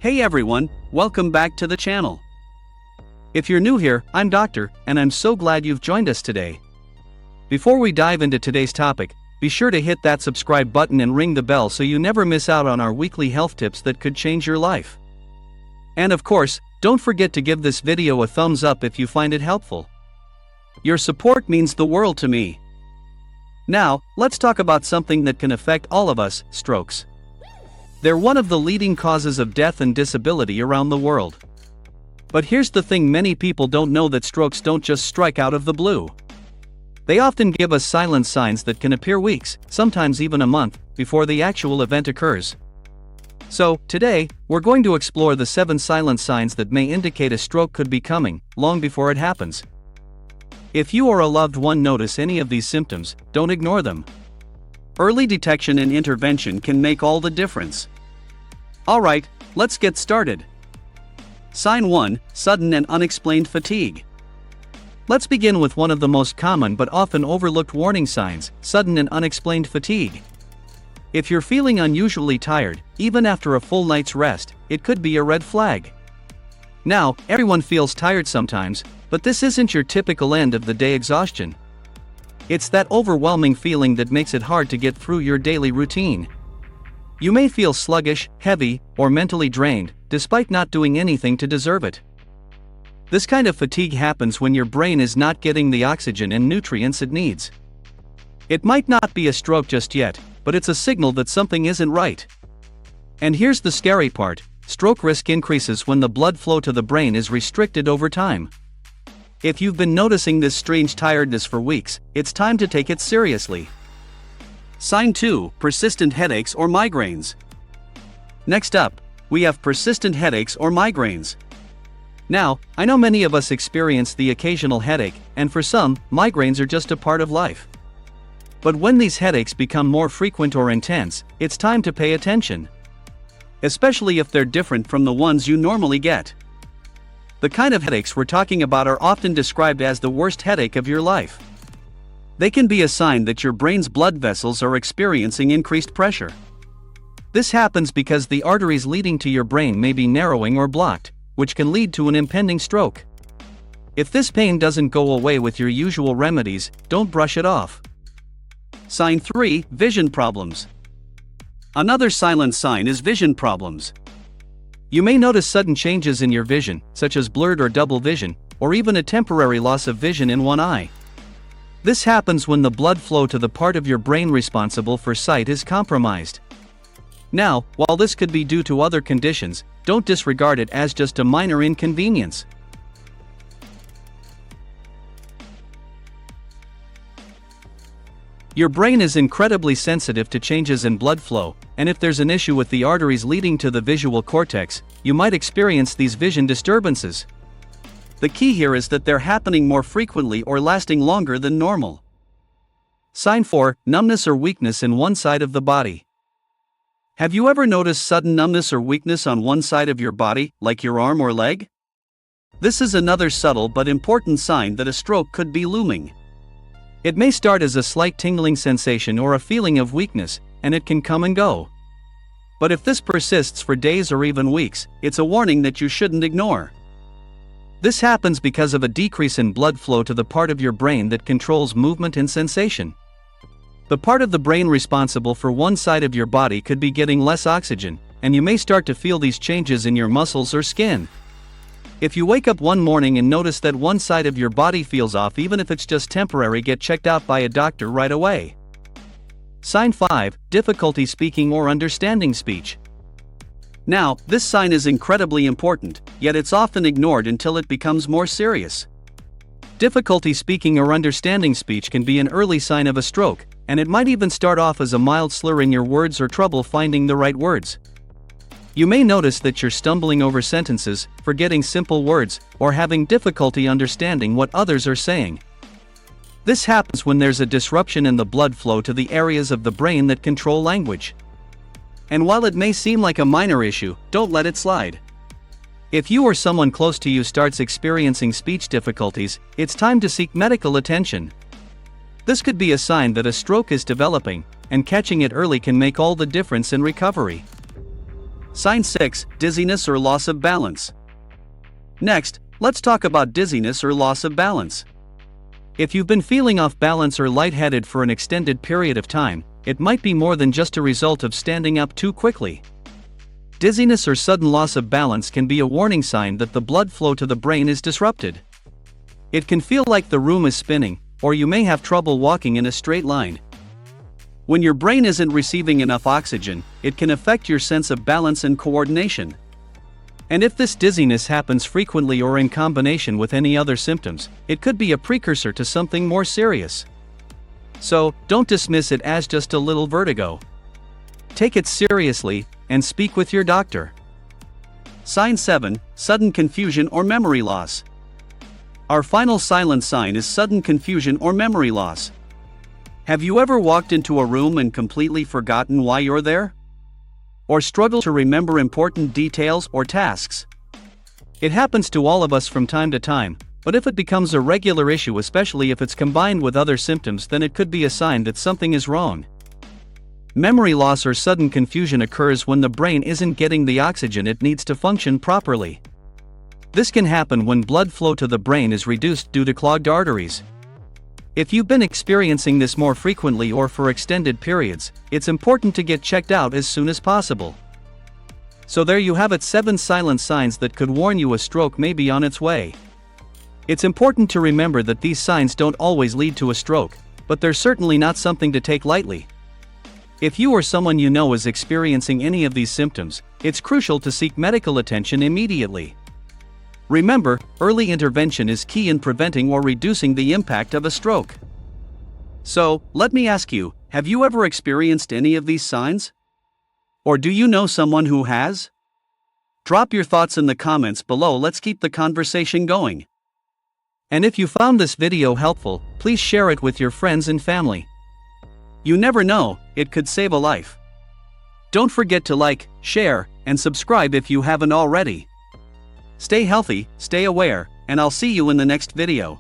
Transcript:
Hey everyone, welcome back to the channel. If you're new here, I'm Doctor, and I'm so glad you've joined us today. Before we dive into today's topic, be sure to hit that subscribe button and ring the bell so you never miss out on our weekly health tips that could change your life. And of course, don't forget to give this video a thumbs up if you find it helpful. Your support means the world to me. Now, let's talk about something that can affect all of us: strokes. They're one of the leading causes of death and disability around the world. But here's the thing: many people don't know that strokes don't just strike out of the blue. They often give us silent signs that can appear weeks, sometimes even a month, before the actual event occurs. So, today, we're going to explore the 7 silent signs that may indicate a stroke could be coming, long before it happens. If you or a loved one notice any of these symptoms, don't ignore them. Early detection and intervention can make all the difference. Alright, let's get started. Sign 1: Sudden and unexplained fatigue. Let's begin with one of the most common but often overlooked warning signs: sudden and unexplained fatigue. If you're feeling unusually tired, even after a full night's rest, it could be a red flag. Now, everyone feels tired sometimes, but this isn't your typical end-of-the-day exhaustion. It's that overwhelming feeling that makes it hard to get through your daily routine. You may feel sluggish, heavy, or mentally drained, despite not doing anything to deserve it. This kind of fatigue happens when your brain is not getting the oxygen and nutrients it needs. It might not be a stroke just yet, but it's a signal that something isn't right. And here's the scary part: stroke risk increases when the blood flow to the brain is restricted over time. If you've been noticing this strange tiredness for weeks, it's time to take it seriously. Sign 2: Persistent headaches or migraines. Next up, we have persistent headaches or migraines. Now, I know many of us experience the occasional headache, and for some, migraines are just a part of life. But when these headaches become more frequent or intense, it's time to pay attention. Especially if they're different from the ones you normally get. The kind of headaches we're talking about are often described as the worst headache of your life. They can be a sign that your brain's blood vessels are experiencing increased pressure. This happens because the arteries leading to your brain may be narrowing or blocked, which can lead to an impending stroke. If this pain doesn't go away with your usual remedies, don't brush it off. Sign 3: Vision problems. Another silent sign is vision problems. You may notice sudden changes in your vision, such as blurred or double vision, or even a temporary loss of vision in one eye. This happens when the blood flow to the part of your brain responsible for sight is compromised. Now, while this could be due to other conditions, don't disregard it as just a minor inconvenience. Your brain is incredibly sensitive to changes in blood flow, and if there's an issue with the arteries leading to the visual cortex, you might experience these vision disturbances. The key here is that they're happening more frequently or lasting longer than normal. Sign 4: Numbness or weakness in one side of the body. Have you ever noticed sudden numbness or weakness on one side of your body, like your arm or leg? This is another subtle but important sign that a stroke could be looming. It may start as a slight tingling sensation or a feeling of weakness, and it can come and go. But if this persists for days or even weeks, it's a warning that you shouldn't ignore. This happens because of a decrease in blood flow to the part of your brain that controls movement and sensation. The part of the brain responsible for one side of your body could be getting less oxygen, and you may start to feel these changes in your muscles or skin. If you wake up one morning and notice that one side of your body feels off, even if it's just temporary, get checked out by a doctor right away. Sign 5: Difficulty speaking or understanding speech. Now, this sign is incredibly important, yet it's often ignored until it becomes more serious. Difficulty speaking or understanding speech can be an early sign of a stroke, and it might even start off as a mild slur in your words or trouble finding the right words. You may notice that you're stumbling over sentences, forgetting simple words, or having difficulty understanding what others are saying. This happens when there's a disruption in the blood flow to the areas of the brain that control language. And while it may seem like a minor issue, don't let it slide. If you or someone close to you starts experiencing speech difficulties, it's time to seek medical attention. This could be a sign that a stroke is developing, and catching it early can make all the difference in recovery. Sign 6, dizziness or loss of balance. Next, let's talk about dizziness or loss of balance. If you've been feeling off balance or lightheaded for an extended period of time, it might be more than just a result of standing up too quickly. Dizziness or sudden loss of balance can be a warning sign that the blood flow to the brain is disrupted. It can feel like the room is spinning, or you may have trouble walking in a straight line. When your brain isn't receiving enough oxygen, it can affect your sense of balance and coordination. And if this dizziness happens frequently or in combination with any other symptoms, it could be a precursor to something more serious. So, don't dismiss it as just a little vertigo. Take it seriously, and speak with your doctor. Sign 7, sudden confusion or memory loss. Our final silent sign is sudden confusion or memory loss. Have you ever walked into a room and completely forgotten why you're there? Or struggle to remember important details or tasks? It happens to all of us from time to time, but if it becomes a regular issue, especially if it's combined with other symptoms, then it could be a sign that something is wrong. Memory loss or sudden confusion occurs when the brain isn't getting the oxygen it needs to function properly. This can happen when blood flow to the brain is reduced due to clogged arteries. If you've been experiencing this more frequently or for extended periods, it's important to get checked out as soon as possible. So there you have it, 7 silent signs that could warn you a stroke may be on its way. It's important to remember that these signs don't always lead to a stroke, but they're certainly not something to take lightly. If you or someone you know is experiencing any of these symptoms, it's crucial to seek medical attention immediately. Remember, early intervention is key in preventing or reducing the impact of a stroke. So, let me ask you, have you ever experienced any of these signs? Or do you know someone who has? Drop your thoughts in the comments below. Let's keep the conversation going. And if you found this video helpful, please share it with your friends and family. You never know, it could save a life. Don't forget to like, share, and subscribe if you haven't already. Stay healthy, stay aware, and I'll see you in the next video.